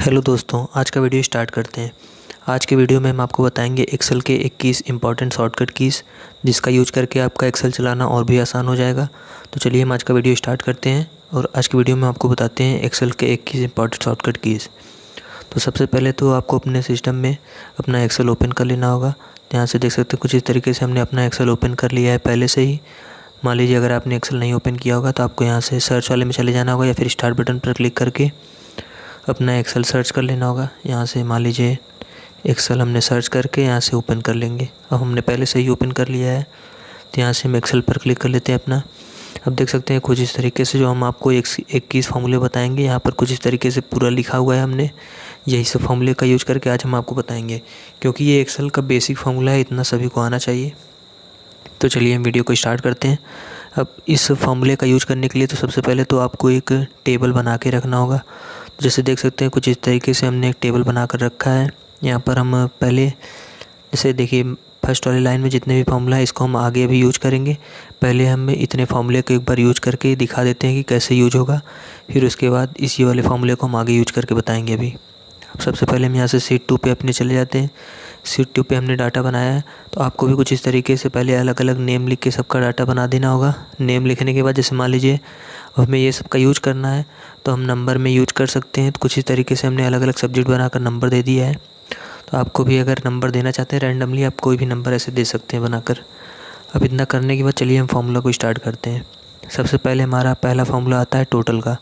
Hello दोस्तों, आज का वीडियो स्टार्ट करते हैं। आज के वीडियो में हम आपको बताएंगे एक्सेल के 21 इंपॉर्टेंट शॉर्टकट कीज़, जिसका यूज करके आपका एक्सेल चलाना और भी आसान हो जाएगा। तो चलिए हम आज का वीडियो स्टार्ट करते हैं और आज के वीडियो में आपको बताते हैं एक्सेल के 21 इंपॉर्टेंट शॉर्टकट कीज़। तो सबसे पहले तो आपको अपने सिस्टम में अपना एक्सेल ओपन कर लेना होगा। यहाँ से देख सकते हैं कुछ इस तरीके से हमने अपना एक्सेल ओपन कर लिया है पहले से ही। मान लीजिए अगर आपने एक्सेल नहीं ओपन किया होगा तो आपको यहाँ से सर्च वाले में चले जाना होगा या फिर स्टार्ट बटन पर क्लिक करके अपना एक्सेल सर्च कर लेना होगा। यहाँ से मान लीजिए एक्सेल हमने सर्च करके यहाँ से ओपन कर लेंगे। अब हमने पहले से ही ओपन कर लिया है तो यहाँ से हम एक्सेल पर क्लिक कर लेते हैं अपना। अब देख सकते हैं कुछ इस तरीके से जो हम आपको 21 फार्मूले बताएंगे, यहाँ पर कुछ इस तरीके से पूरा लिखा हुआ है। हमने यही सब फार्मूले का यूज करके आज हम आपको बताएंगे, क्योंकि ये एक्सेल का बेसिक फार्मूला है, इतना सभी को आना चाहिए। तो चलिए हम वीडियो को स्टार्ट करते हैं। अब इस फार्मूले का यूज करने के लिए तो सबसे पहले तो आपको एक टेबल बना के रखना होगा। जैसे देख सकते हैं कुछ इस तरीके से हमने एक टेबल बना कर रखा है। यहाँ पर हम पहले जैसे देखिए फर्स्ट वाली लाइन में जितने भी फार्मूला है इसको हम आगे अभी यूज करेंगे। पहले हम इतने फार्मूले को एक बार यूज करके दिखा देते हैं कि कैसे यूज होगा, फिर उसके बाद इसी वाले फार्मूले को हम आगे यूज करके बताएंगे अभी। अब सबसे पहले हम यहाँ से शीट 2 पे अपने चले जाते हैं। शीट 2 पे हमने डाटा बनाया है, तो आपको भी कुछ इस तरीके से पहले अलग अलग नेम लिख के सबका डाटा बना देना होगा। नेम लिखने के बाद जैसे मान लीजिए हमें ये सबका यूज करना है तो हम नंबर में यूज कर सकते हैं। तो कुछ इस तरीके से हमने अलग अलग सब्जेक्ट बनाकर नंबर दे दिया है। तो आपको भी अगर नंबर देना चाहते हैं रैंडमली, आप कोई भी नंबर ऐसे दे सकते हैं बनाकर। अब इतना करने के बाद चलिए हम फार्मूला को स्टार्ट करते हैं। सबसे पहले हमारा पहला फार्मूला आता है टोटल का।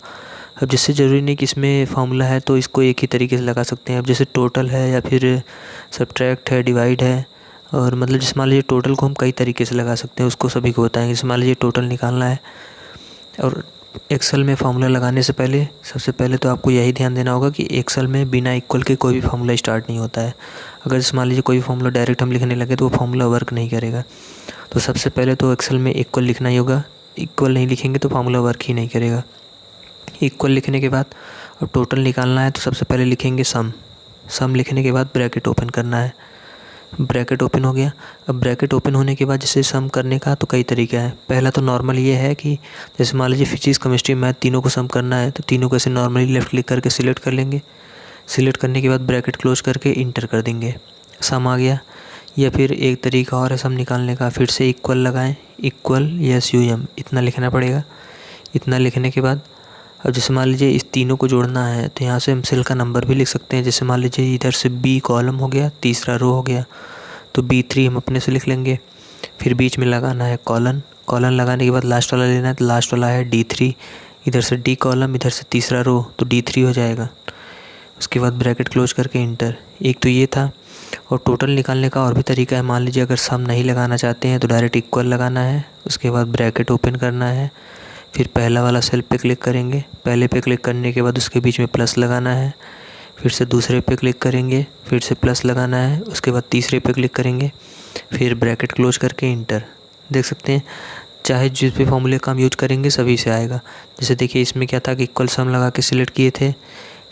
अब जिससे ज़रूरी नहीं कि इसमें फार्मूला है तो इसको एक ही तरीके से लगा सकते हैं। अब जैसे टोटल है या फिर सब्ट्रैक्ट है, डिवाइड है, और मतलब जैसे मान लीजिए टोटल को हम कई तरीके से लगा सकते हैं, उसको सभी को बताएंगे। जैसे मान लीजिए टोटल निकालना है और एक्सेल में फार्मूला लगाने से पहले सबसे पहले तो आपको यही ध्यान देना होगा कि एक्सेल में बिना इक्वल के कोई भी फार्मूला स्टार्ट नहीं होता है। अगर जैसे मान लीजिए कोई भी फार्मूला डायरेक्ट हम लिखने लगे तो वो फार्मूला वर्क नहीं करेगा। तो सबसे पहले तो एक्सेल में इक्वल लिखना ही होगा। इक्वल नहीं लिखेंगे तो फार्मूला वर्क ही नहीं करेगा। इक्वल लिखने के बाद अब टोटल निकालना है तो सबसे पहले लिखेंगे सम। सम लिखने के बाद ब्रैकेट ओपन करना है। ब्रैकेट ओपन हो गया। अब ब्रैकेट ओपन होने के बाद जैसे सम करने का तो कई तरीका है। पहला तो नॉर्मल ये है कि जैसे मान लीजिए फिजिक्स, केमिस्ट्री, मैथ तीनों को सम करना है तो तीनों को ऐसे नॉर्मली लेफ़्ट क्लिक करके सिलेक्ट कर लेंगे। सिलेक्ट करने के बाद ब्रैकेट क्लोज करके इंटर कर देंगे, सम आ गया। या फिर एक तरीका और है सम निकालने का, फिर से इक्वल लगाएं, इक्वल SUM इतना लिखना पड़ेगा। इतना लिखने के बाद अब जैसे मान लीजिए इस तीनों को जोड़ना है तो यहाँ से हम सेल का नंबर भी लिख सकते हैं। जैसे मान लीजिए इधर से B कॉलम हो गया, तीसरा रो हो गया, तो B3 हम अपने से लिख लेंगे। फिर बीच में लगाना है कॉलन। कॉलन लगाने के बाद लास्ट वाला लेना है, तो लास्ट वाला है D3। इधर से D कॉलम, इधर से तीसरा रो, तो D3 हो जाएगा। उसके बाद ब्रैकेट क्लोज करके इंटर। एक तो ये था। और टोटल निकालने का और भी तरीका है। मान लीजिए अगर सम नहीं लगाना चाहते हैं तो डायरेक्ट इक्वल लगाना है, उसके बाद ब्रैकेट ओपन करना है, फिर पहला वाला सेल पे क्लिक करेंगे। पहले पे क्लिक करने के बाद उसके बीच में प्लस लगाना है, फिर से दूसरे पे क्लिक करेंगे, फिर से प्लस लगाना है, उसके बाद तीसरे पे क्लिक करेंगे, फिर ब्रैकेट क्लोज करके इंटर। देख सकते हैं चाहे जिस भी फॉर्मूले का हम यूज करेंगे सभी से आएगा। जैसे देखिए इसमें क्या था कि इक्वल सम लगा के सिलेक्ट किए थे,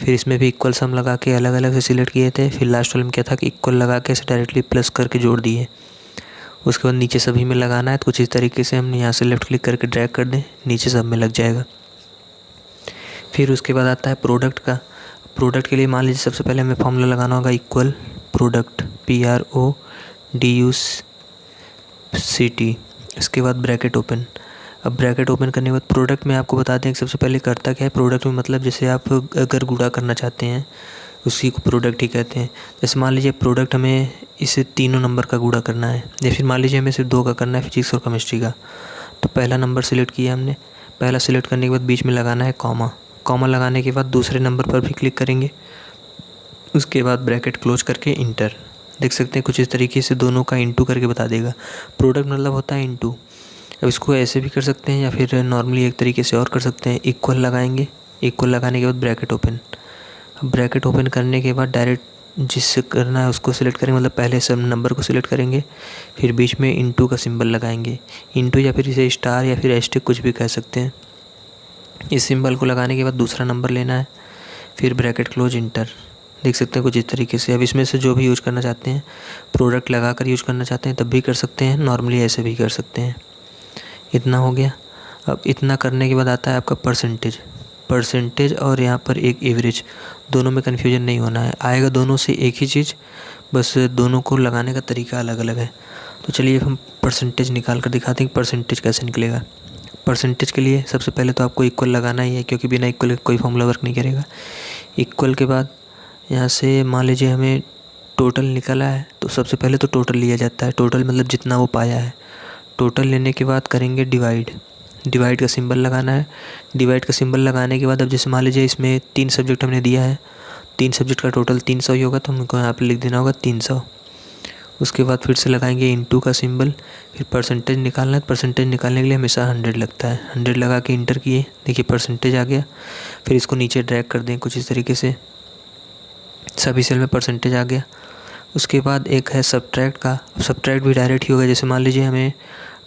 फिर इसमें भी इक्वल सम लगा के अलग अलग से सिलेक्ट किए थे, फिर लास्ट वाले में क्या था कि इक्वल लगा के इसे डायरेक्टली प्लस करके जोड़ दिए। उसके बाद नीचे सभी में लगाना है। तो कुछ इस तरीके से हम यहाँ से लेफ़्ट क्लिक करके ड्रैग कर दें, नीचे सब में लग जाएगा। फिर उसके बाद आता है प्रोडक्ट का। प्रोडक्ट के लिए मान लीजिए सबसे पहले हमें फॉर्मूला लगाना होगा इक्वल प्रोडक्ट, PRODUCT। इसके बाद ब्रैकेट ओपन। अब ब्रैकेट ओपन करने के बाद प्रोडक्ट में आपको बता दें कि सबसे पहले करता क्या है। प्रोडक्ट में मतलब जैसे आप अगर गुणा करना चाहते हैं उसी को प्रोडक्ट ही कहते हैं। जैसे मान लीजिए प्रोडक्ट हमें इसे तीनों नंबर का गुणा करना है, या फिर मान लीजिए हमें सिर्फ 2 का करना है, फिजिक्स और केमिस्ट्री का। तो पहला नंबर सिलेक्ट किया हमने। पहला सिलेक्ट करने के बाद बीच में लगाना है कॉमा। कॉमा लगाने के बाद दूसरे नंबर पर भी क्लिक करेंगे, उसके बाद ब्रैकेट क्लोज करके इंटर। देख सकते हैं कुछ इस तरीके से दोनों का इंटू करके बता देगा। प्रोडक्ट मतलब होता है इंटू। अब इसको ऐसे भी कर सकते हैं या फिर नॉर्मली एक तरीके से और कर सकते हैं। इक्वल लगाएंगे, इक्वल लगाने के बाद ब्रैकेट ओपन। अब ब्रैकेट ओपन करने के बाद डायरेक्ट जिससे करना है उसको सिलेक्ट करेंगे, मतलब पहले सब नंबर को सिलेक्ट करेंगे, फिर बीच में इंटू का सिंबल लगाएंगे। इंटू या फिर इसे स्टार या फिर एस्टेरिस्क कुछ भी कह सकते हैं। इस सिंबल को लगाने के बाद दूसरा नंबर लेना है, फिर ब्रैकेट क्लोज इंटर। देख सकते हैं कुछ इस तरीके से। अब इसमें से जो भी यूज़ करना चाहते हैं, प्रोडक्ट लगा कर यूज़ करना चाहते हैं तब भी कर सकते हैं, नॉर्मली ऐसे भी कर सकते हैं। इतना हो गया। अब इतना करने के बाद आता है आपका परसेंटेज। परसेंटेज और यहाँ पर एक एवरेज, दोनों में कन्फ्यूजन नहीं होना है, आएगा दोनों से एक ही चीज़, बस दोनों को लगाने का तरीका अलग अलग है। तो चलिए हम परसेंटेज निकाल कर दिखाते हैं कि परसेंटेज कैसे निकलेगा। परसेंटेज के लिए सबसे पहले तो आपको इक्वल लगाना ही है, क्योंकि बिना इक्वल के कोई फॉर्मूला वर्क नहीं करेगा। इक्वल के बाद यहाँ से मान लीजिए हमें टोटल निकला है, तो सबसे पहले तो टोटल लिया जाता है। टोटल मतलब जितना वो पाया है। टोटल लेने के बाद करेंगे डिवाइड, डिवाइड का सिंबल लगाना है। डिवाइड का सिंबल लगाने के बाद अब जैसे मान लीजिए इसमें 3 सब्जेक्ट हमने दिया है, 3 सब्जेक्ट का टोटल 300 ही होगा, तो हमको यहाँ पे लिख देना होगा 300। उसके बाद फिर से लगाएंगे इनटू का सिंबल, फिर परसेंटेज निकालना है। परसेंटेज निकालने के लिए हमेशा 100 लगता है। 100 लगा के इंटर किए, देखिए परसेंटेज आ गया। फिर इसको नीचे ड्रैग कर दें कुछ इस तरीके से, सभी सेल में परसेंटेज आ गया। उसके बाद एक है सब्ट्रैक्ट का। अब सब्ट्रैक्ट भी डायरेक्ट ही होगा। जैसे मान लीजिए हमें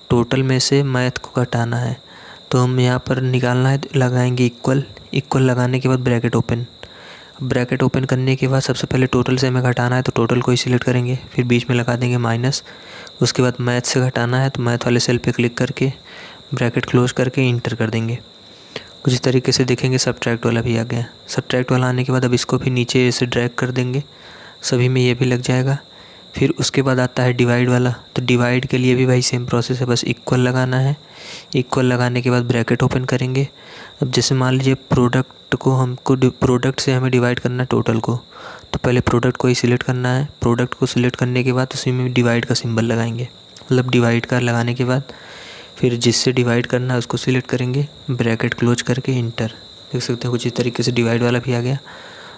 टोटल में से मैथ को घटाना है, तो हम यहाँ पर निकालना है, लगाएंगे इक्वल। इक्वल लगाने के बाद ब्रैकेट ओपन। ब्रैकेट ओपन करने के बाद सबसे पहले टोटल से हमें घटाना है, तो टोटल को ही सिलेक्ट करेंगे, फिर बीच में लगा देंगे माइनस। उसके बाद मैथ से घटाना है, तो मैथ वाले सेल पे क्लिक करके ब्रैकेट क्लोज करके इंटर कर देंगे। कुछ इस तरीके से देखेंगे सब्ट्रैक्ट वाला भी आ गया। सब्ट्रैक्ट वाला आने के बाद अब इसको भी नीचे ऐसे ड्रैग कर देंगे, सभी में ये भी लग जाएगा। फिर उसके बाद आता है डिवाइड वाला। तो डिवाइड के लिए भी वही सेम प्रोसेस है, बस इक्वल लगाना है। इक्वल लगाने के बाद ब्रैकेट ओपन करेंगे। अब जैसे मान लीजिए प्रोडक्ट को हमको प्रोडक्ट से हमें डिवाइड करना है टोटल को, तो पहले प्रोडक्ट को ही सिलेक्ट करना है। प्रोडक्ट को सिलेक्ट करने के बाद उसी में डिवाइड का सिंबल लगाएंगे, मतलब डिवाइड का लगाने के बाद फिर जिससे डिवाइड करना है उसको सिलेक्ट करेंगे, ब्रैकेट क्लोज करके इंटर। देख सकते हैं कुछ इस तरीके से डिवाइड वाला भी आ गया।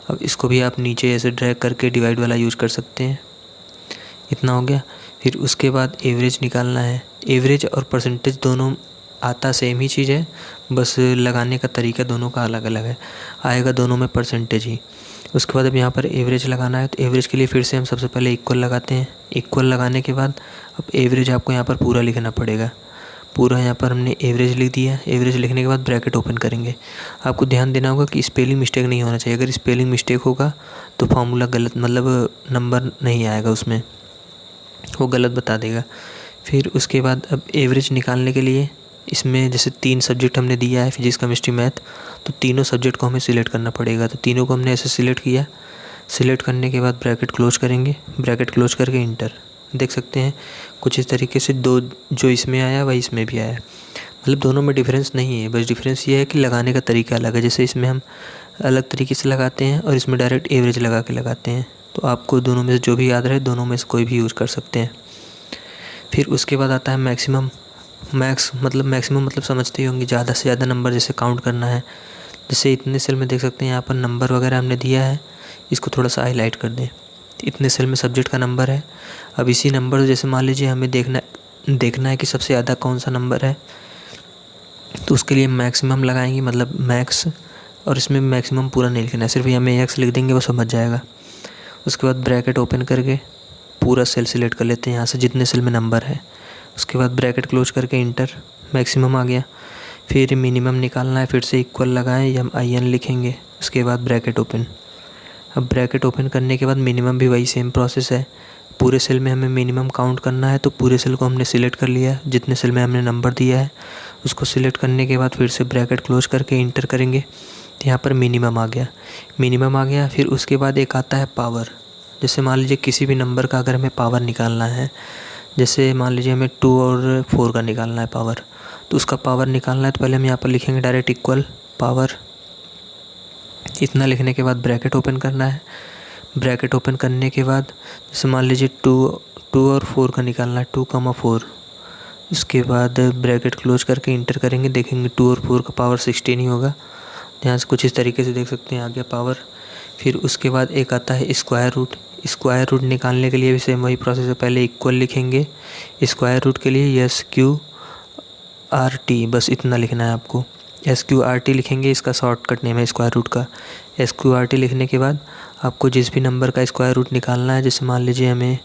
अब इसको भी आप नीचे ऐसे ड्रैग करके डिवाइड वाला यूज़ कर सकते हैं। इतना हो गया। फिर उसके बाद एवरेज निकालना है। एवरेज और परसेंटेज दोनों आता सेम ही चीज़ है, बस लगाने का तरीका दोनों का अलग अलग है, आएगा दोनों में परसेंटेज ही। उसके बाद अब यहाँ पर एवरेज लगाना है, तो एवरेज के लिए फिर से हम सबसे पहले इक्वल लगाते हैं। इक्वल लगाने के बाद अब एवरेज आपको यहाँ पर पूरा लिखना पड़ेगा। पूरा यहाँ पर हमने एवरेज लिख दिया। एवरेज लिखने के बाद ब्रैकेट ओपन करेंगे। आपको ध्यान देना होगा कि स्पेलिंग मिस्टेक नहीं होना चाहिए। अगर स्पेलिंग मिस्टेक होगा तो फार्मूला गलत, मतलब नंबर नहीं आएगा उसमें, वो गलत बता देगा। फिर उसके बाद अब एवरेज निकालने के लिए इसमें जैसे 3 सब्जेक्ट हमने दिया है, फिजिक्स केमिस्ट्री मैथ, तो तीनों सब्जेक्ट को हमें सिलेक्ट करना पड़ेगा। तो तीनों को हमने ऐसे सिलेक्ट किया। सिलेक्ट करने के बाद ब्रैकेट क्लोज करेंगे, ब्रैकेट क्लोज करके इंटर। देख सकते हैं कुछ इस तरीके से दो जो इसमें आया वही इसमें भी आया, मतलब दोनों में डिफरेंस नहीं है, बस डिफरेंस ये है कि लगाने का तरीका अलग है। जैसे इसमें हम अलग तरीके से लगाते हैं और इसमें डायरेक्ट एवरेज लगा के लगाते हैं। तो आपको दोनों में से जो भी याद रहे, दोनों में से कोई भी यूज़ कर सकते हैं। फिर उसके बाद आता है मैक्सिमम। मैक्सिमम मतलब समझते ही होंगे, ज़्यादा से ज़्यादा नंबर जैसे काउंट करना है। जैसे इतने सेल में देख सकते हैं यहाँ पर नंबर वगैरह हमने दिया है, इसको थोड़ा सा हाईलाइट कर दें। इतने सेल में सब्जेक्ट का नंबर है। अब इसी नंबर जैसे मान लीजिए हमें देखना है कि सबसे ज़्यादा कौन सा नंबर है, तो उसके लिए मैक्सिमम लगाएंगे, मतलब मैक्स, और इसमें मैक्सिमम पूरा नहीं लिखना है, सिर्फ यहाँ में एक्स लिख देंगे, वो समझ जाएगा। उसके बाद ब्रैकेट ओपन करके पूरा सेल सिलेक्ट कर लेते हैं यहाँ से जितने सेल में नंबर है। उसके बाद ब्रैकेट क्लोज करके इंटर, मैक्सिमम आ गया। फिर मिनिमम निकालना है, फिर से इक्वल लगाएं या IN लिखेंगे। उसके बाद ब्रैकेट ओपन। अब ब्रैकेट ओपन करने के बाद मिनिमम भी वही सेम प्रोसेस है। पूरे सेल में हमें मिनिमम काउंट करना है, तो पूरे सेल को हमने सिलेक्ट कर लिया, जितने सेल में हमने नंबर दिया है उसको सिलेक्ट करने के बाद फिर से ब्रैकेट क्लोज करके इंटर करेंगे। तो यहाँ पर मिनिमम आ गया, मिनिमम आ गया। फिर उसके बाद एक आता है पावर। जैसे मान लीजिए किसी भी नंबर का अगर हमें पावर निकालना है, जैसे मान लीजिए हमें 2 और 4 का निकालना है पावर, तो उसका पावर निकालना है, तो पहले हम यहाँ पर लिखेंगे डायरेक्ट इक्वल पावर। इतना लिखने के बाद ब्रैकेट ओपन करना है। ब्रैकेट ओपन करने के बाद जैसे मान लीजिए 2 और 4 का निकालना है, 2,4। उसके बाद ब्रैकेट क्लोज करके इंटर करेंगे, देखेंगे 2 और 4 का पावर 16 ही होगा। यहाँ से कुछ इस तरीके से देख सकते हैं आ गया पावर। फिर उसके बाद एक आता है स्क्वायर रूट। स्क्वायर रूट निकालने के लिए भी सेम वही प्रोसेस है, पहले इक्वल लिखेंगे। स्क्वायर रूट के लिए SQRT, बस इतना लिखना है आपको। SQRT लिखेंगे, इसका शॉर्टकट नेम है स्क्वायर रूट का। SQRT लिखने के बाद आपको जिस भी नंबर का स्क्वायर रूट निकालना है, जैसे मान लीजिए हमें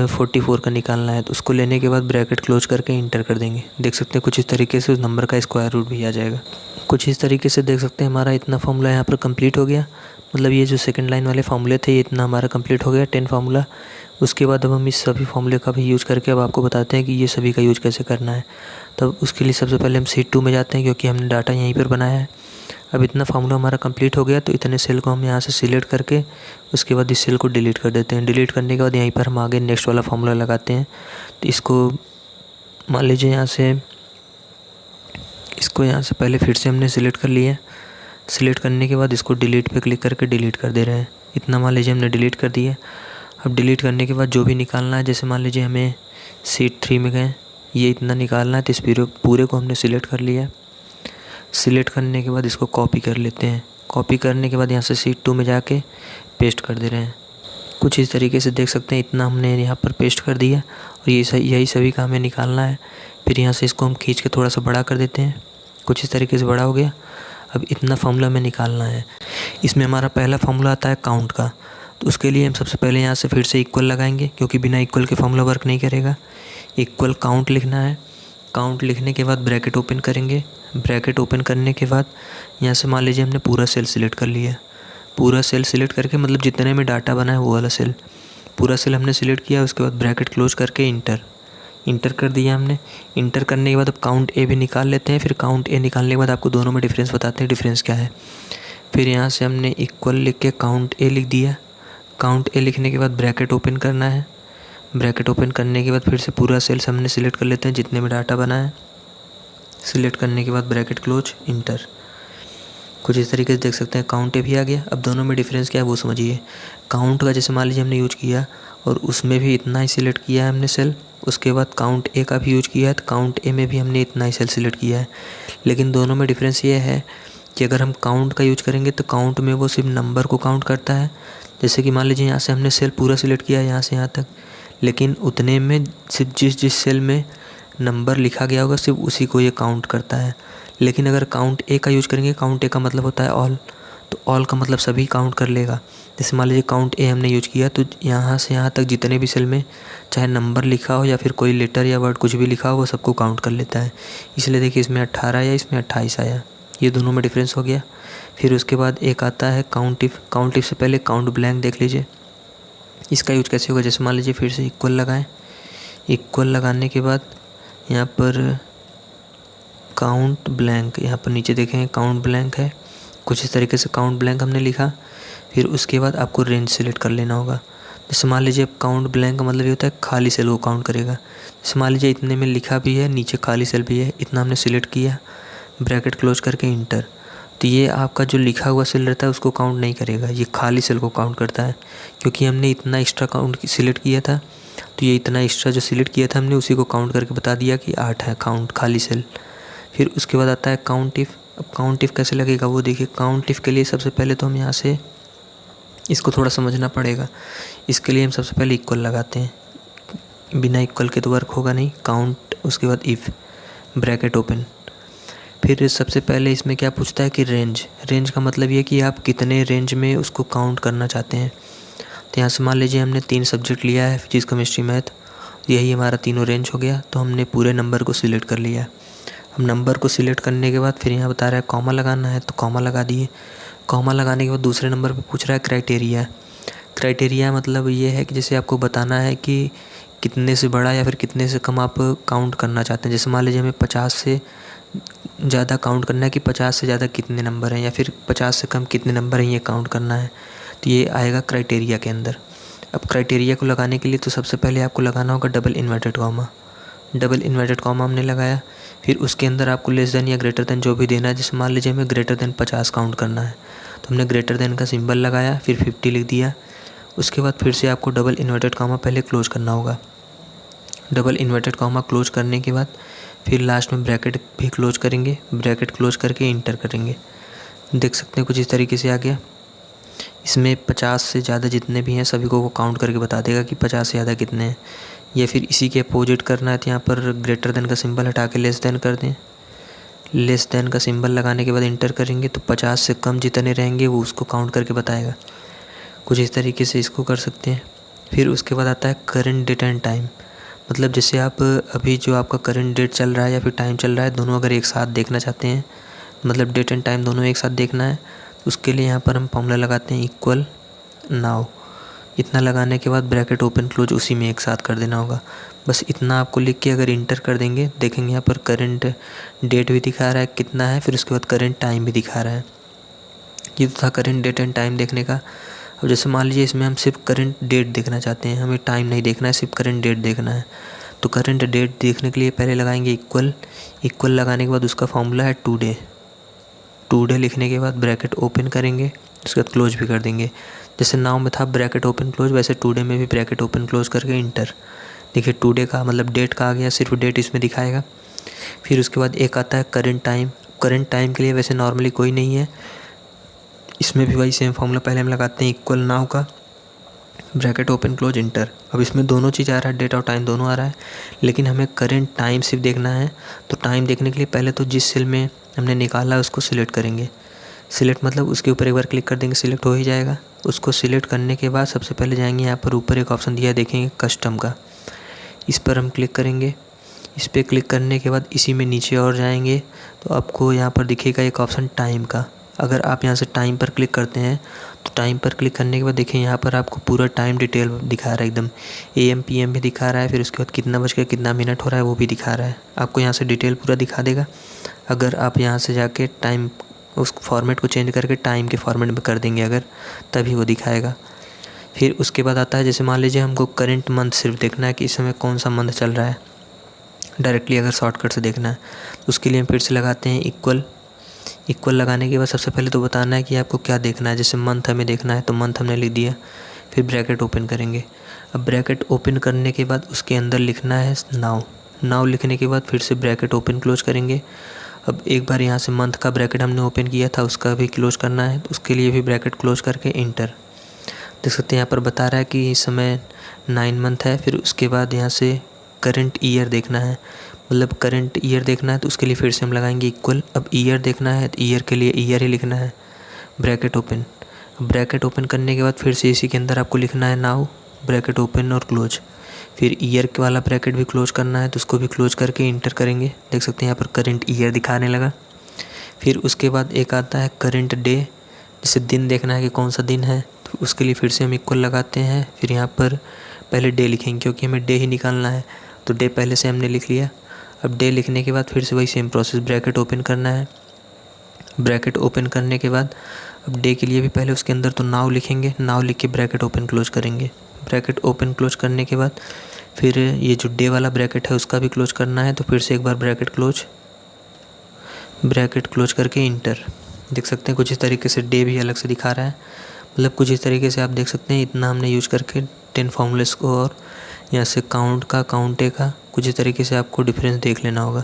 44 का निकालना है, तो उसको लेने के बाद ब्रैकेट क्लोज करके इंटर कर देंगे। देख सकते हैं कुछ इस तरीके से उस नंबर का स्क्वायर रूट भी आ जाएगा। कुछ इस तरीके से देख सकते हैं हमारा इतना फार्मूला यहाँ पर कंप्लीट हो गया। मतलब ये जो सेकंड लाइन वाले फार्मूले थे, ये इतना हमारा कंप्लीट हो गया 10 फार्मूला। उसके बाद अब हम इस सभी फार्मूले का भी यूज़ करके अब आपको बताते हैं कि ये सभी का यूज़ कैसे करना है। तब उसके लिए सबसे पहले हम शीट 2 में जाते हैं, क्योंकि हमने डाटा यहीं पर बनाया है। अब इतना फार्मूला हमारा कंप्लीट हो गया। तो इतने सेल को हम यहाँ से सिलेक्ट करके उसके बाद इस सेल को डिलीट कर देते हैं। डिलीट करने के बाद यहीं पर हम आगे नेक्स्ट वाला फार्मूला लगाते हैं। तो इसको मान लीजिए यहाँ से पहले फिर से हमने सिलेक्ट कर लिया। सिलेक्ट करने के बाद इसको डिलीट पे क्लिक करके डिलीट कर दे रहे हैं। इतना मान लीजिए हमने डिलीट कर दिया। अब डिलीट करने के बाद जो भी निकालना है, जैसे मान लीजिए हमें शीट 3 में गए, ये इतना निकालना है, तो इस पूरे को हमने सिलेक्ट कर लिया। सिलेक्ट करने के बाद इसको कॉपी कर लेते हैं। कॉपी करने के बाद यहाँ से शीट 2 में जाके पेस्ट कर दे रहे हैं। कुछ इस तरीके से देख सकते हैं, इतना हमने यहाँ पर पेस्ट कर दिया और यही सभी का हमें निकालना है। फिर यहाँ से इसको हम खींच के थोड़ा सा बड़ा कर देते हैं। कुछ इस तरीके से बड़ा हो गया। अब इतना फार्मूला हमें निकालना है। इसमें हमारा पहला फार्मूला आता है काउंट का। तो उसके लिए हम सबसे पहले यहाँ से फिर से इक्वल लगाएंगे, क्योंकि बिना इक्वल के फार्मूला वर्क नहीं करेगा। इक्वल काउंट लिखना है। काउंट लिखने के बाद ब्रैकेट ओपन करेंगे। ब्रैकेट ओपन करने के बाद यहाँ से मान लीजिए हमने पूरा सेल सिलेक्ट कर लिया। पूरा सेल सिलेक्ट करके मतलब जितने में डाटा बना है वो वाला सेल, पूरा सेल हमने सिलेक्ट किया। उसके बाद ब्रैकेट क्लोज करके इंटर कर दिया हमने। इंटर करने के बाद अब काउंट ए भी निकाल लेते हैं। फिर काउंट ए निकालने के बाद आपको दोनों में डिफरेंस बताते हैं, डिफरेंस क्या है। फिर यहाँ से हमने इक्वल लिख के काउंट ए लिख दिया। काउंट ए लिखने के बाद ब्रैकेट ओपन करना है। ब्रैकेट ओपन करने के बाद फिर से पूरा सेल्स हमने सिलेक्ट कर लेते हैं जितने में डाटा बना है। सिलेक्ट करने के बाद ब्रैकेट क्लोज, इंटर। कुछ इस तरीके से देख सकते हैं काउंट ए भी आ गया। अब दोनों में डिफरेंस क्या है वो समझिए। काउंट का जैसे मान लीजिए हमने यूज किया और उसमें भी इतना ही सिलेक्ट किया है हमने सेल। उसके बाद काउंट ए का भी यूज किया है, तो काउंट ए में भी हमने इतना ही सेल सिलेक्ट किया है। लेकिन दोनों में डिफरेंस ये है कि अगर हम काउंट का यूज करेंगे तो काउंट में वो सिर्फ नंबर को काउंट करता है। जैसे कि मान लीजिए यहाँ से हमने सेल पूरा सिलेक्ट किया है यहाँ से यहाँ तक, लेकिन उतने में सिर्फ जिस सेल में नंबर लिखा गया होगा सिर्फ उसी को ये काउंट करता है। लेकिन अगर काउंट ए का यूज करेंगे, काउंट ए का मतलब होता है ऑल, तो ऑल का मतलब सभी काउंट कर लेगा। जैसे मान लीजिए काउंट ए हमने यूज किया तो यहाँ से यहाँ तक जितने भी सेल में चाहे नंबर लिखा हो या फिर कोई लेटर या वर्ड कुछ भी लिखा हो वो सबको काउंट कर लेता है। इसलिए देखिए इसमें 18 आया, इसमें 28 आया। ये दोनों में डिफरेंस हो गया। फिर उसके बाद एक आता है काउंट इफ। काउंट इफ से पहले काउंट ब्लैंक देख लीजिए, इसका यूज कैसे होगा। जैसे मान लीजिए फिर से इक्वल लगाएं। इक्वल लगाने के बाद यहाँ पर काउंट ब्लैंक, यहाँ पर नीचे देखें काउंट ब्लैंक है। कुछ इस तरीके से काउंट ब्लैंक हमने लिखा। फिर उसके बाद आपको रेंज सेलेक्ट कर लेना होगा। जैसे मान लीजिए काउंट ब्लैंक का मतलब ये होता है खाली सेल को काउंट करेगा। जैसे मान लीजिए इतने में लिखा भी है, नीचे खाली सेल भी है, इतना हमने सिलेक्ट किया, ब्रैकेट क्लोज करके इंटर। तो ये आपका जो लिखा हुआ सेल रहता है उसको काउंट नहीं करेगा, ये खाली सेल को काउंट करता है। क्योंकि हमने इतना एक्स्ट्रा काउंट सिलेक्ट किया था, तो ये इतना एक्स्ट्रा जो सिलेक्ट किया था हमने उसी को काउंट करके बता दिया कि 8 है काउंट खाली सेल। फिर उसके बाद आता है काउंट इफ। अब काउंट इफ कैसे लगेगा वो देखिए। काउंट इफ के लिए सबसे पहले तो हम यहाँ से इसको थोड़ा समझना पड़ेगा। इसके लिए हम सबसे पहले इक्वल लगाते हैं, बिना इक्वल के तो वर्क होगा नहीं। काउंट, उसके बाद इफ़, ब्रैकेट ओपन। फिर सबसे पहले इसमें क्या पूछता है कि रेंज। रेंज का मतलब ये कि आप कितने रेंज में उसको काउंट करना चाहते हैं। तो यहाँ से मान लीजिए हमने 3 सब्जेक्ट लिया है, फिजिक्स, केमिस्ट्री, मैथ, यही हमारा तीनों रेंज हो गया। तो हमने पूरे नंबर को सिलेक्ट कर लिया। हम नंबर को सिलेक्ट करने के बाद फिर यहाँ बता रहा है कॉमा लगाना है, तो कॉमा लगा दिए। कॉमा लगाने के बाद दूसरे नंबर पे पूछ रहा है क्राइटेरिया। क्राइटेरिया मतलब ये है कि जैसे आपको बताना है कि कितने से बड़ा या फिर कितने से कम आप काउंट करना चाहते हैं। जैसे मान लीजिए हमें 50 से ज़्यादा काउंट करना है कि 50 से ज़्यादा कितने नंबर हैं, या फिर 50 से कम कितने नंबर हैं, ये काउंट करना है। तो ये आएगा क्राइटेरिया के अंदर। अब क्राइटेरिया को लगाने के लिए तो सबसे पहले आपको लगाना होगा double inverted comma. Double inverted comma हमने लगाया। फिर उसके अंदर आपको लेस देन या ग्रेटर देन जो भी देना है। जैसे मान लीजिए हमें ग्रेटर देन 50 काउंट करना है, तो हमने ग्रेटर देन का सिंबल लगाया, फिर 50 लिख दिया। उसके बाद फिर से आपको डबल इन्वर्टेड कॉमा पहले क्लोज करना होगा। डबल इन्वर्टेड कॉमा क्लोज करने के बाद फिर लास्ट में ब्रैकेट भी क्लोज करेंगे। ब्रैकेट क्लोज करके इंटर करेंगे। देख सकते हैं कुछ इस तरीके से आ गया। इसमें 50 से ज़्यादा जितने भी हैं सभी को वो काउंट करके बता देगा कि 50 से ज़्यादा कितने हैं। या फिर इसी के अपोजिट करना है तो यहाँ पर ग्रेटर देन का सिंबल हटा के लेस देन कर दें। लेस देन का सिंबल लगाने के बाद इंटर करेंगे तो 50 से कम जितने रहेंगे वो उसको काउंट करके बताएगा। कुछ इस तरीके से इसको कर सकते हैं। फिर उसके बाद आता है करंट डेट एंड टाइम। मतलब जैसे आप अभी जो आपका करंट डेट चल रहा है या फिर टाइम चल रहा है, दोनों अगर एक साथ देखना चाहते हैं, मतलब डेट एंड टाइम दोनों एक साथ देखना है, तो उसके लिए यहाँ पर हम फॉर्मूला लगाते हैं इक्वल नाउ। इतना लगाने के बाद ब्रैकेट ओपन क्लोज उसी में एक साथ कर देना होगा। बस इतना आपको लिख के अगर इंटर कर देंगे, देखेंगे यहाँ पर करंट डेट भी दिखा रहा है कितना है, फिर उसके बाद करंट टाइम भी दिखा रहा है। ये तो था करेंट डेट एंड टाइम देखने का। अब जैसे मान लीजिए इसमें हम सिर्फ करंट डेट देखना चाहते हैं, हमें टाइम नहीं देखना है, सिर्फ करंट डेट देखना है। तो करंट डेट देखने के लिए पहले लगाएंगे इक्वल। इक्वल लगाने के बाद उसका फॉर्मूला है टुडे। टुडे लिखने के बाद ब्रैकेट ओपन करेंगे, उसके बाद क्लोज भी कर देंगे। जैसे नाउ में था ब्रैकेट ओपन क्लोज, वैसे टुडे में भी ब्रैकेट ओपन क्लोज करके इंटर। देखिए टुडे का मतलब डेट का आ गया, सिर्फ डेट इसमें दिखाएगा। फिर उसके बाद एक आता है करंट टाइम। करंट टाइम के लिए वैसे नॉर्मली कोई नहीं है, इसमें भी वही सेम फॉर्मूला पहले हम लगाते हैं इक्वल नाउ का, ब्रैकेट ओपन क्लोज इंटर। अब इसमें दोनों चीज़ आ रहा है, डेट और टाइम दोनों आ रहा है, लेकिन हमें करंट टाइम सिर्फ देखना है। तो टाइम देखने के लिए पहले तो जिस सेल में हमने निकाला है उसको सिलेक्ट करेंगे। सिलेक्ट मतलब उसके ऊपर एक बार क्लिक कर देंगे, सिलेक्ट हो ही जाएगा। उसको सिलेक्ट करने के बाद सबसे पहले जाएंगे यहाँ पर ऊपर एक ऑप्शन दिया है, देखेंगे कस्टम का, इस पर हम क्लिक करेंगे। इस पर क्लिक करने के बाद इसी में नीचे और जाएंगे तो आपको यहाँ पर दिखेगा एक ऑप्शन टाइम का। अगर आप यहाँ से टाइम पर क्लिक करते हैं तो टाइम पर क्लिक करने के बाद देखिए यहाँ पर आपको पूरा टाइम डिटेल दिखा रहा है, एकदम AM PM भी दिखा रहा है। फिर उसके बाद कितना बज के कितना मिनट हो रहा है वो भी दिखा रहा है, आपको यहाँ से डिटेल पूरा दिखा देगा। अगर आप यहाँ से जाके टाइम उस फॉर्मेट को चेंज करके टाइम के फॉर्मेट में कर देंगे अगर, तभी वो दिखाएगा। फिर उसके बाद आता है जैसे मान लीजिए हमको करंट मंथ सिर्फ देखना है कि इस समय कौन सा मंथ चल रहा है, डायरेक्टली अगर शॉर्टकट से देखना है तो उसके लिए हम फिर से लगाते हैं इक्वल। इक्वल लगाने के बाद सबसे पहले तो बताना है कि आपको क्या देखना है। जैसे मंथ हमें देखना है तो मंथ हमने लिख दिया। फिर ब्रैकेट ओपन करेंगे। अब ब्रैकेट ओपन करने के बाद उसके अंदर लिखना है नाउ। नाउ लिखने के बाद फिर से ब्रैकेट ओपन क्लोज करेंगे। अब एक बार यहाँ से मंथ का ब्रैकेट हमने ओपन किया था उसका भी क्लोज करना है, तो उसके लिए भी ब्रैकेट क्लोज करके इंटर। देख सकते हैं यहाँ पर बता रहा है कि इस समय 9 मंथ है। फिर उसके बाद यहाँ से करंट ईयर देखना है, मतलब करंट ईयर देखना है तो उसके लिए फिर से हम लगाएंगे इक्वल। अब ईयर देखना है तो ईयर के लिए ईयर ही लिखना है, ब्रैकेट ओपन। ब्रैकेट ओपन करने के बाद फिर से इसी के अंदर आपको लिखना है नाउ, ब्रैकेट ओपन और क्लोज। फिर ईयर के वाला ब्रैकेट भी क्लोज करना है तो उसको भी क्लोज करके इंटर करेंगे। देख सकते हैं यहाँ पर करंट ईयर दिखाने लगा। फिर उसके बाद एक आता है करंट डे, जिसे दिन देखना है कि कौन सा दिन है, तो उसके लिए फिर से हम इक्वल लगाते हैं। फिर यहाँ पर पहले डे लिखेंगे क्योंकि हमें डे ही निकालना है, तो डे पहले से हमने लिख लिया। अब डे लिखने के बाद फिर से वही सेम प्रोसेस, ब्रैकेट ओपन करना है। ब्रैकेट ओपन करने के बाद अब डे के लिए भी पहले उसके अंदर तो नाउ लिखेंगे, नाउ लिख के ब्रैकेट ओपन क्लोज करेंगे। ब्रैकेट ओपन क्लोज करने के बाद फिर ये जो डे वाला ब्रैकेट है उसका भी क्लोज करना है, तो फिर से एक बार ब्रैकेट क्लोज करके इंटर। देख सकते हैं कुछ इस तरीके से डे भी अलग से दिखा रहा है, मतलब कुछ इस तरीके से आप देख सकते हैं। इतना हमने यूज करके 10 फॉर्मूलेस को और यहाँ से काउंटे का कुछ इस तरीके से आपको डिफरेंस देख लेना होगा।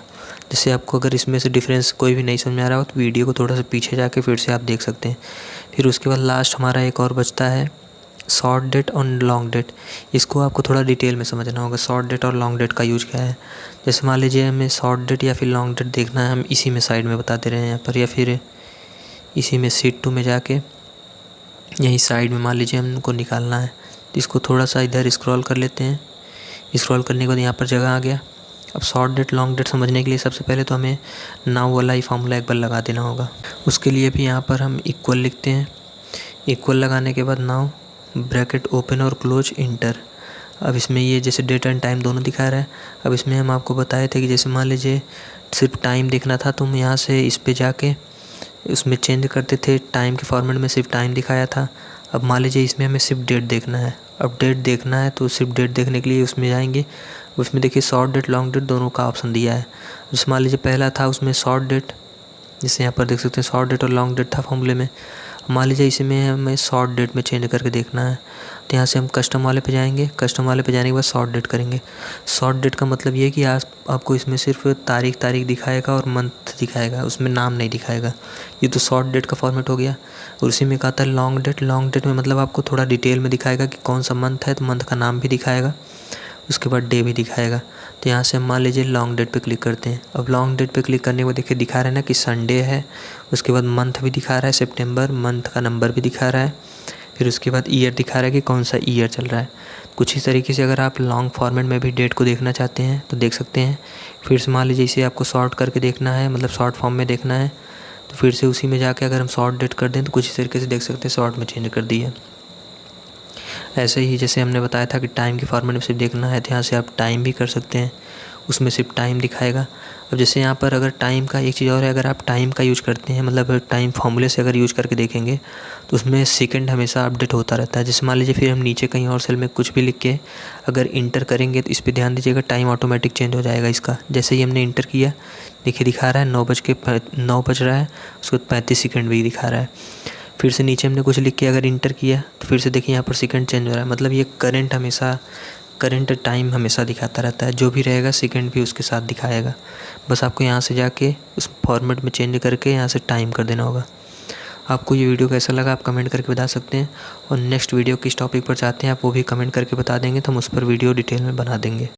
जैसे आपको अगर इसमें से डिफरेंस कोई भी नहीं समझ में आ रहा हो तो वीडियो को थोड़ा सा पीछे जाके फिर से आप देख सकते हैं। फिर उसके बाद लास्ट हमारा एक और बचता है शॉर्ट डेट और लॉन्ग डेट। इसको आपको थोड़ा डिटेल में समझना होगा, शॉर्ट डेट और लॉन्ग डेट का यूज क्या है। जैसे मान लीजिए हमें शॉर्ट डेट या फिर लॉन्ग डेट देखना है, हम इसी में साइड में बताते रहे हैं यहाँ पर, या फिर इसी में शीट 2 में जाके यही साइड में मान लीजिए हमको निकालना है, तो इसको थोड़ा सा इधर स्क्रॉल कर लेते हैं। स्क्रॉल करने के बाद यहाँ पर जगह आ गया। अब शॉर्ट डेट लॉन्ग डेट समझने के लिए सबसे पहले तो हमें नाउ वाला ही फॉर्मूला एक बार लगा देना होगा। उसके लिए भी यहाँ पर हम इक्वल लिखते हैं। इक्वल लगाने के बाद नाउ ब्रैकेट ओपन और क्लोज इंटर। अब इसमें ये जैसे डेट एंड टाइम दोनों दिखा रहा है। अब इसमें हम आपको बताए थे कि जैसे मान लीजिए सिर्फ टाइम देखना था तो हम यहाँ से इस पे जाके उसमें चेंज करते थे, टाइम के फॉर्मेट में सिर्फ टाइम दिखाया था। अब मान लीजिए इसमें हमें सिर्फ डेट देखना है। अब डेट देखना है तो सिर्फ डेट देखने के लिए उसमें जाएंगे, उसमें देखिए शॉर्ट डेट लॉन्ग डेट दोनों का ऑप्शन दिया है। जैसे मान लीजिए पहला था उसमें शॉर्ट डेट, जैसे यहाँ पर देख सकते हैं शॉर्ट डेट और लॉन्ग डेट था फॉर्मूले में। मान लीजिए इसमें हमें शॉर्ट डेट में चेंज करके देखना है, तो यहाँ से हम कस्टम वाले पे जाएंगे। कस्टम वाले पे जाने के बाद शॉर्ट डेट करेंगे। शॉर्ट डेट का मतलब ये है कि आज आपको इसमें सिर्फ तारीख दिखाएगा और मंथ दिखाएगा, उसमें नाम नहीं दिखाएगा। ये तो शॉर्ट डेट का फॉर्मेट हो गया। और उसी में कहता है लॉन्ग डेट। लॉन्ग डेट में मतलब आपको थोड़ा डिटेल में दिखाएगा कि कौन सा मंथ है, तो मंथ का नाम भी दिखाएगा, उसके बाद डे भी दिखाएगा। तो यहाँ से हम मान लीजिए लॉन्ग डेट पे क्लिक करते हैं। अब लॉन्ग डेट पे क्लिक करने के बाद देखिए दिखा रहा है ना कि संडे है, उसके बाद मंथ भी दिखा रहा है सितंबर, मंथ का नंबर भी दिखा रहा है। फिर उसके बाद ईयर दिखा रहा है कि कौन सा ईयर चल रहा है। कुछ इस तरीके से अगर आप लॉन्ग फॉर्मेट में भी डेट को देखना चाहते हैं तो देख सकते हैं। फिर से मान लीजिए इसे आपको शॉर्ट करके देखना है, मतलब शॉर्ट फॉर्म में देखना है, तो फिर से उसी में जाके अगर हम शॉर्ट डेट कर दें तो कुछ इस तरीके से देख सकते हैं, शॉर्ट में चेंज कर दिया। ऐसे ही जैसे हमने बताया था कि टाइम के फॉर्मेट में सिर्फ देखना है, तो यहाँ से आप टाइम भी कर सकते हैं। उसमें सिर्फ टाइम दिखाएगा। अब जैसे यहाँ पर अगर टाइम का एक चीज़ और है, अगर आप टाइम का यूज करते हैं, मतलब टाइम फार्मूले से अगर यूज करके देखेंगे तो उसमें सेकंड हमेशा अपडेट होता रहता है। जैसे मान लीजिए फिर हम नीचे कहीं और सेल में कुछ भी लिख के अगर इंटर करेंगे तो इस पर ध्यान दीजिएगा, टाइम ऑटोमेटिक चेंज हो जाएगा इसका। जैसे ही हमने इंटर किया, देखिए दिखा रहा है 9 बज रहा है, उसके बाद 35 सेकंड भी दिखा रहा है। फिर से नीचे हमने कुछ लिख के अगर इंटर किया तो फिर से देखिए यहाँ पर सेकंड चेंज हो रहा है। मतलब ये करंट टाइम हमेशा दिखाता रहता है, जो भी रहेगा सेकंड भी उसके साथ दिखाएगा। बस आपको यहाँ से जाके उस फॉर्मेट में चेंज करके यहाँ से टाइम कर देना होगा। आपको ये वीडियो कैसा लगा आप कमेंट करके बता सकते हैं, और नेक्स्ट वीडियो किस टॉपिक पर चाहते हैं आप वो भी कमेंट करके बता देंगे तो हम उस पर वीडियो डिटेल में बना देंगे।